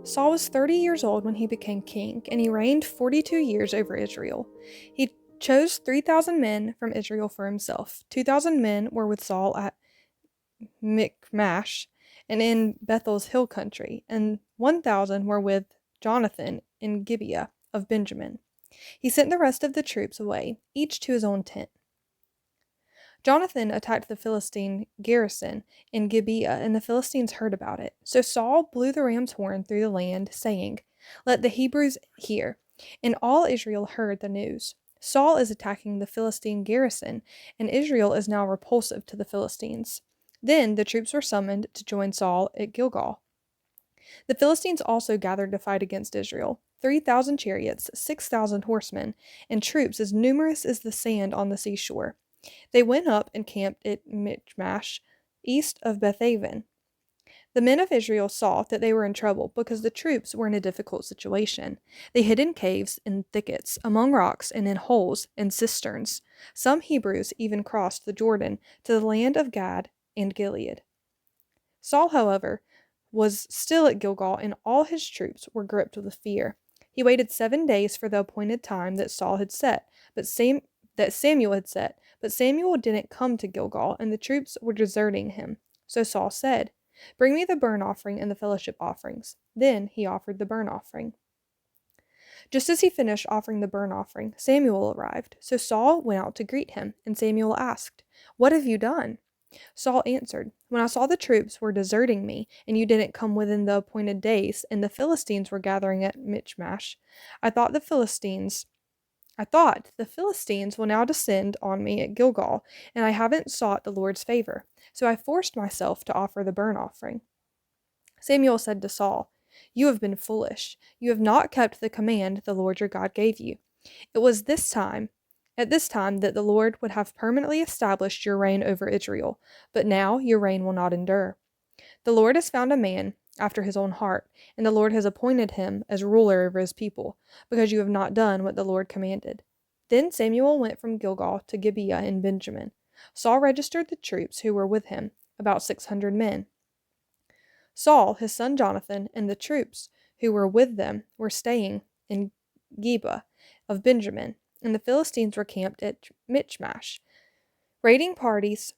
Saul was 30 years old when he became king, and he reigned 42 years over Israel. He chose 3,000 men from Israel for himself. 2,000 men were with Saul at Michmash and in Bethel's hill country, and 1,000 were with Jonathan in Gibeah of Benjamin. He sent the rest of the troops away, each to his own tent. Jonathan attacked the Philistine garrison in Gibeah, and the Philistines heard about it. So Saul blew the ram's horn through the land, saying, "Let the Hebrews hear." And all Israel heard the news. Saul is attacking the Philistine garrison, and Israel is now repulsive to the Philistines. Then the troops were summoned to join Saul at Gilgal. The Philistines also gathered to fight against Israel. 3,000 chariots, 6,000 horsemen, and troops as numerous as the sand on the seashore. They went up and camped at Michmash, east of Bethaven. The men of Israel saw that they were in trouble because the troops were in a difficult situation. They hid in caves and thickets, among rocks, and in holes and cisterns. Some Hebrews even crossed the Jordan to the land of Gad and Gilead. Saul, however, was still at Gilgal, and all his troops were gripped with fear. He waited 7 days for the appointed time that Saul had set, that Samuel had set, but Samuel didn't come to Gilgal, and the troops were deserting him. So Saul said, "Bring me the burnt offering and the fellowship offerings." Then he offered the burnt offering. Just as he finished offering the burnt offering, Samuel arrived. So Saul went out to greet him, and Samuel asked, "What have you done?" Saul answered, "When I saw the troops were deserting me, and you didn't come within the appointed days, and the Philistines were gathering at Michmash, I thought the Philistines will now descend on me at Gilgal, and I haven't sought the Lord's favor. So I forced myself to offer the burnt offering." Samuel said to Saul, "You have been foolish. You have not kept the command the Lord your God gave you. It was at this time that the Lord would have permanently established your reign over Israel, but now your reign will not endure. The Lord has found a man after his own heart, and the Lord has appointed him as ruler over his people, because you have not done what the Lord commanded." Then Samuel went from Gilgal to Gibeah in Benjamin. Saul registered the troops who were with him, about 600 men. Saul, his son Jonathan, and the troops who were with them were staying in Gibeah of Benjamin, and the Philistines were camped at Michmash. Raiding parties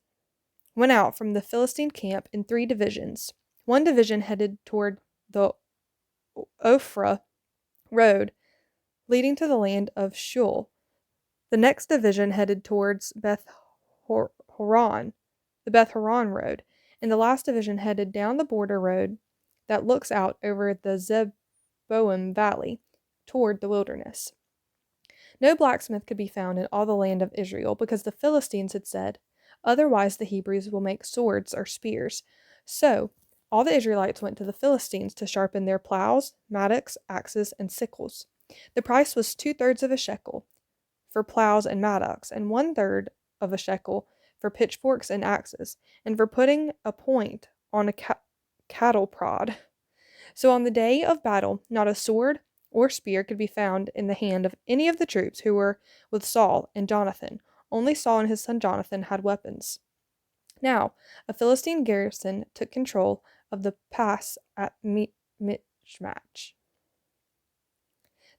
went out from the Philistine camp in 3 divisions. One division headed toward the Ophrah road leading to the land of Shul. The next division headed towards Horon, the Beth Horon road, and the last division headed down the border road that looks out over the Zeboim Valley toward the wilderness. No blacksmith could be found in all the land of Israel, because the Philistines had said, "Otherwise the Hebrews will make swords or spears." So all the Israelites went to the Philistines to sharpen their plows, mattocks, axes, and sickles. The price was 2/3 of a shekel for plows and mattocks, and 1/3 of a shekel for pitchforks and axes, and for putting a point on a cattle prod. So on the day of battle, not a sword or spear could be found in the hand of any of the troops who were with Saul and Jonathan. Only Saul and his son Jonathan had weapons. Now, a Philistine garrison took control of the pass at Michmash.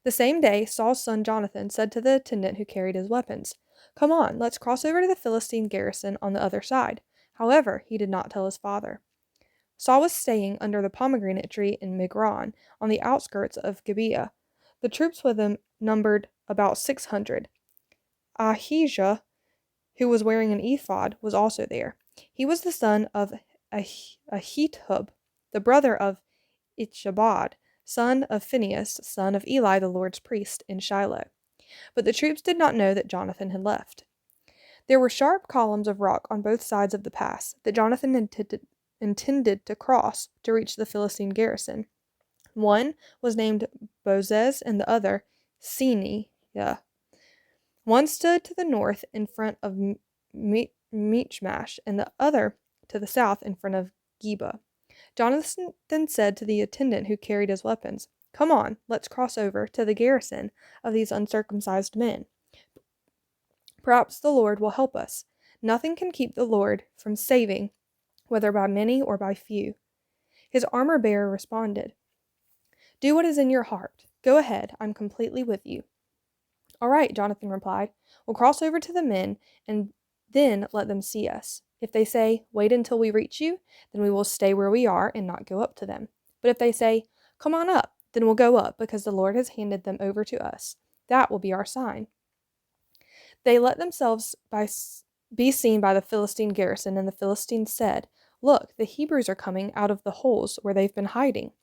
The same day, Saul's son Jonathan said to the attendant who carried his weapons, "Come on, let's cross over to the Philistine garrison on the other side." However, he did not tell his father. Saul was staying under the pomegranate tree in Migron, on the outskirts of Gibeah. The troops with him numbered about 600. Ahijah, who was wearing an ephod, was also there. He was the son of Ahitub, the brother of Ichabod, son of Phinehas, son of Eli the Lord's priest, in Shiloh. But the troops did not know that Jonathan had left. There were sharp columns of rock on both sides of the pass that Jonathan intended to cross to reach the Philistine garrison. One was named Bozez and the other Seniah. One stood to the north in front of Michmash, and the other to the south in front of Geba. Jonathan then said to the attendant who carried his weapons, "Come on, let's cross over to the garrison of these uncircumcised men. Perhaps the Lord will help us. Nothing can keep the Lord from saving, whether by many or by few." His armor-bearer responded, Do what is in your heart. Go ahead, I'm completely with you." "All right," Jonathan replied. "We'll cross over to the men and then let them see us. If they say, 'Wait until we reach you,' then we will stay where we are and not go up to them. But if they say, 'Come on up,' then we'll go up because the Lord has handed them over to us. That will be our sign." They let themselves be seen by the Philistine garrison, and the Philistines said, "Look, the Hebrews are coming out of the holes where they've been hiding."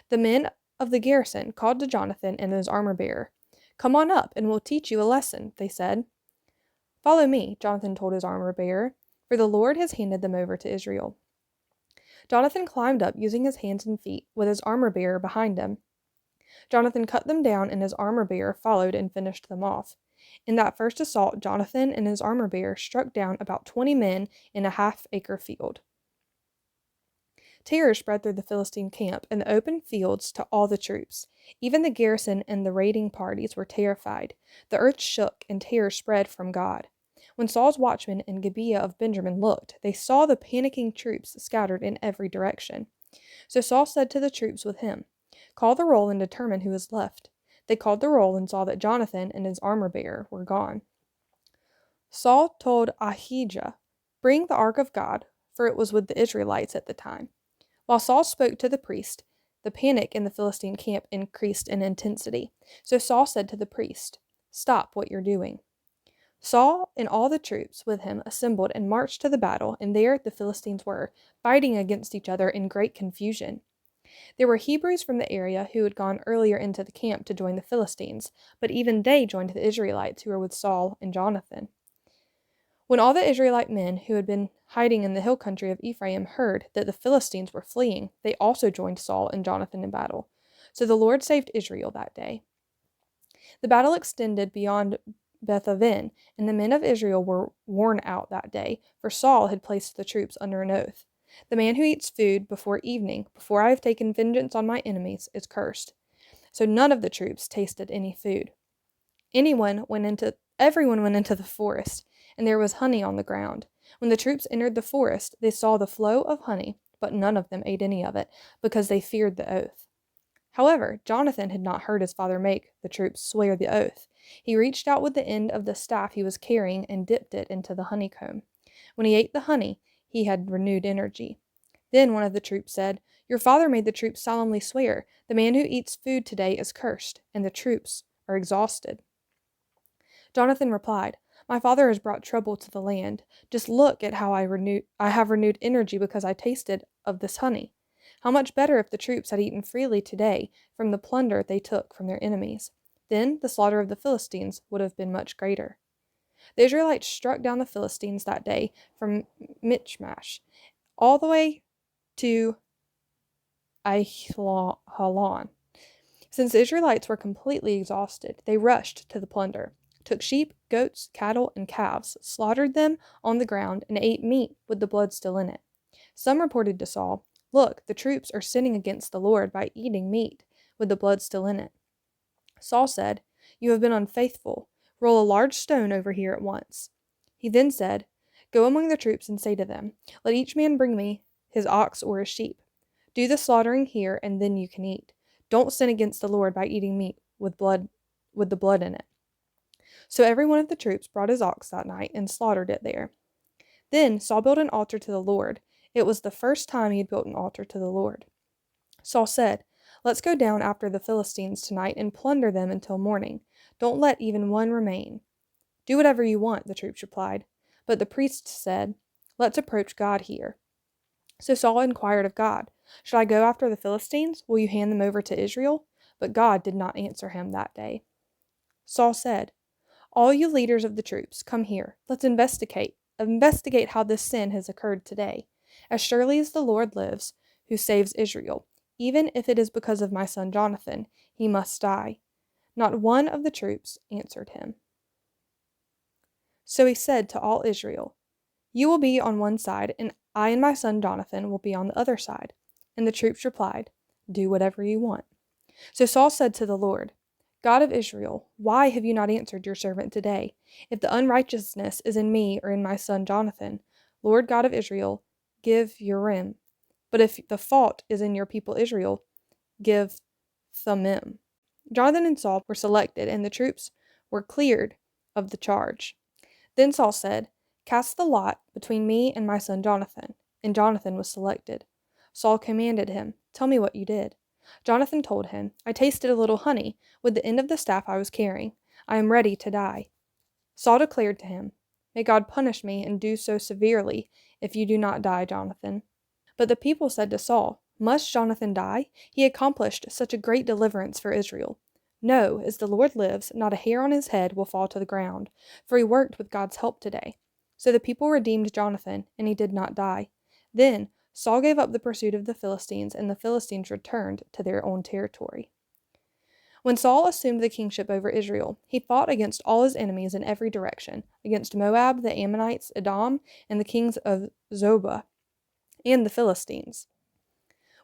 The men of the garrison called to Jonathan and his armor-bearer. "Come on up, and we'll teach you a lesson," they said. "Follow me," Jonathan told his armor-bearer, "for the Lord has handed them over to Israel." Jonathan climbed up using his hands and feet, with his armor-bearer behind him. Jonathan cut them down, and his armor-bearer followed and finished them off. In that first assault, Jonathan and his armor-bearer struck down about 20 men in a half-acre field. Terror spread through the Philistine camp and the open fields to all the troops. Even the garrison and the raiding parties were terrified. The earth shook, and terror spread from God. When Saul's watchmen in Gibeah of Benjamin looked, they saw the panicking troops scattered in every direction. So Saul said to the troops with him, "Call the roll and determine who is left." They called the roll and saw that Jonathan and his armor-bearer were gone. Saul told Ahijah, "Bring the ark of God," for it was with the Israelites at the time. While Saul spoke to the priest, the panic in the Philistine camp increased in intensity. So Saul said to the priest, "Stop what you're doing." Saul and all the troops with him assembled and marched to the battle, and there the Philistines were, fighting against each other in great confusion. There were Hebrews from the area who had gone earlier into the camp to join the Philistines, but even they joined the Israelites who were with Saul and Jonathan. When all the Israelite men who had been hiding in the hill country of Ephraim heard that the Philistines were fleeing, they also joined Saul and Jonathan in battle. So the Lord saved Israel that day. The battle extended beyond Beth-aven, and the men of Israel were worn out that day, for Saul had placed the troops under an oath. "The man who eats food before evening, before I have taken vengeance on my enemies, is cursed." So none of the troops tasted any food. Everyone went into the forest, and there was honey on the ground. When the troops entered the forest, they saw the flow of honey, but none of them ate any of it, because they feared the oath. However, Jonathan had not heard his father make the troops swear the oath. He reached out with the end of the staff he was carrying and dipped it into the honeycomb. When he ate the honey, he had renewed energy. Then one of the troops said, "Your father made the troops solemnly swear, 'The man who eats food today is cursed,' and the troops are exhausted." Jonathan replied, "My father has brought trouble to the land. Just look at how I have renewed energy because I tasted of this honey. How much better if the troops had eaten freely today from the plunder they took from their enemies. Then the slaughter of the Philistines would have been much greater." The Israelites struck down the Philistines that day from Michmash all the way to Aijalon. Since the Israelites were completely exhausted, they rushed to the plunder, took sheep, goats, cattle, and calves, slaughtered them on the ground, and ate meat with the blood still in it. Some reported to Saul, "Look, the troops are sinning against the Lord by eating meat with the blood still in it." Saul said, "You have been unfaithful. Roll a large stone over here at once." He then said, "Go among the troops and say to them, 'Let each man bring me his ox or his sheep. Do the slaughtering here, and then you can eat. Don't sin against the Lord by eating meat with the blood in it." So every one of the troops brought his ox that night and slaughtered it there. Then Saul built an altar to the Lord. It was the first time he had built an altar to the Lord. Saul said, "Let's go down after the Philistines tonight and plunder them until morning. Don't let even one remain." "Do whatever you want," the troops replied. But the priests said, "Let's approach God here." So Saul inquired of God, "Should I go after the Philistines? Will you hand them over to Israel?" But God did not answer him that day. Saul said, "All you leaders of the troops, come here. Let's investigate how this sin has occurred today. As surely as the Lord lives, who saves Israel, even if it is because of my son Jonathan, he must die." Not one of the troops answered him. So he said to all Israel, "You will be on one side, and I and my son Jonathan will be on the other side." And the troops replied, "Do whatever you want." So Saul said to the Lord, "God of Israel, why have you not answered your servant today? If the unrighteousness is in me or in my son Jonathan, Lord God of Israel, give Urim. But if the fault is in your people Israel, give Thummim. Jonathan and Saul were selected, and the troops were cleared of the charge. Then Saul said, "Cast the lot between me and my son Jonathan." And Jonathan was selected. Saul commanded him, "Tell me what you did." Jonathan told him, "I tasted a little honey with the end of the staff I was carrying. I am ready to die." Saul declared to him, "May God punish me and do so severely if you do not die, Jonathan." But the people said to Saul, "Must Jonathan die? He accomplished such a great deliverance for Israel." "No, as the Lord lives, not a hair on his head will fall to the ground, for he worked with God's help today." So the people redeemed Jonathan, and he did not die. Then Saul gave up the pursuit of the Philistines, and the Philistines returned to their own territory. When Saul assumed the kingship over Israel, he fought against all his enemies in every direction, against Moab, the Ammonites, Edom, and the kings of Zobah, and the Philistines.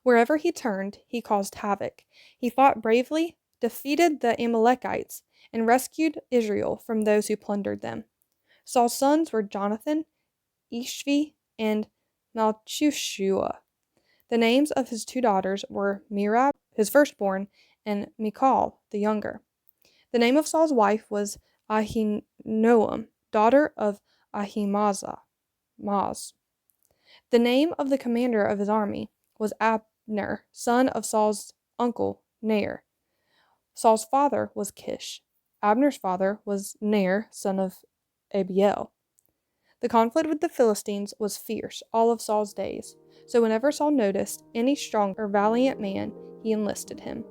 Wherever he turned, he caused havoc. He fought bravely, defeated the Amalekites, and rescued Israel from those who plundered them. Saul's sons were Jonathan, Ishvi, and Malchishua. The names of his two daughters were Merab, his firstborn, and Michal, the younger. The name of Saul's wife was Ahinoam, daughter of Ahimaaz. The name of the commander of his army was Abner, son of Saul's uncle Ner. Saul's father was Kish. Abner's father was Ner, son of Abiel. The conflict with the Philistines was fierce all of Saul's days, so whenever Saul noticed any strong or valiant man, he enlisted him.